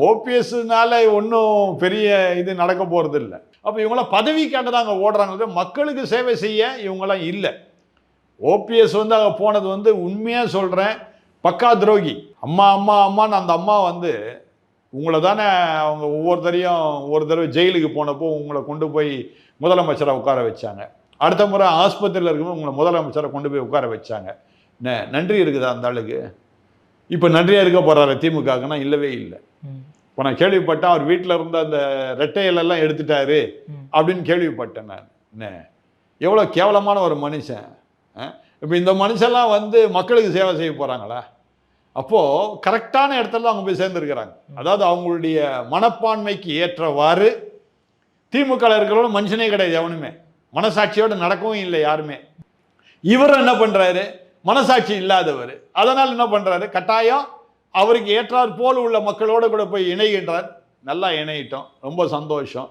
ஓபிஎஸ்னால ஒன்றும் பெரிய இது நடக்க போகிறது இல்லை. அப்போ இவங்களாம் பதவிக்காக தான் அங்கே ஓடுறாங்க, மக்களுக்கு சேவை செய்ய இவங்களாம் இல்லை. ஓபிஎஸ் வந்து அங்கே போனது வந்து உண்மையாக சொல்கிறேன் பக்கா துரோகி. அம்மா அம்மா அம்மான்னு அந்த அம்மா வந்து உங்களை தானே அவங்க ஒவ்வொருத்தரையும் ஒரு தடவை ஜெயிலுக்கு போனப்போ உங்களை கொண்டு போய் முதலமைச்சராக உட்கார வச்சாங்க. அடுத்த முறை ஆஸ்பத்திரியில் இருக்கும்போது உங்களை முதலமைச்சரை கொண்டு போய் உட்கார வச்சாங்க. நன்றி இருக்குதா அந்த ஆளுக்கு? இப்போ நன்றியாக இருக்க போகிறாரு திமுகனா? இல்லவே இல்லை. இப்போ நான் கேள்விப்பட்டேன் அவர் வீட்டில் இருந்த அந்த ரெட்டையிலெல்லாம் எடுத்துட்டாரு அப்படின்னு கேள்விப்பட்டேன் நான். எவ்வளோ கேவலமான ஒரு மனுஷன். இப்போ இந்த மனுஷன்லாம் வந்து மக்களுக்கு சேவை செய்ய போகிறாங்களா? அப்போது கரெக்டான இடத்துல அவங்க போய் சேர்ந்துருக்கிறாங்க. அதாவது அவங்களுடைய மனப்பான்மைக்கு ஏற்றவாறு திமுக இருக்கிறவங்க மனுஷனே கிடையாது, எவனுமே மனசாட்சியோடு நடக்கவும் இல்லை யாருமே. இவர் என்ன பண்ணுறாரு? மனசாட்சி இல்லாதவர். அதனால் என்ன பண்ணுறாரு? கட்டாயம் அவருக்கு ஏற்றார் போல் உள்ள மக்களோடு கூட போய் இணைகின்றார். நல்லா இணையிட்டோம், ரொம்ப சந்தோஷம்.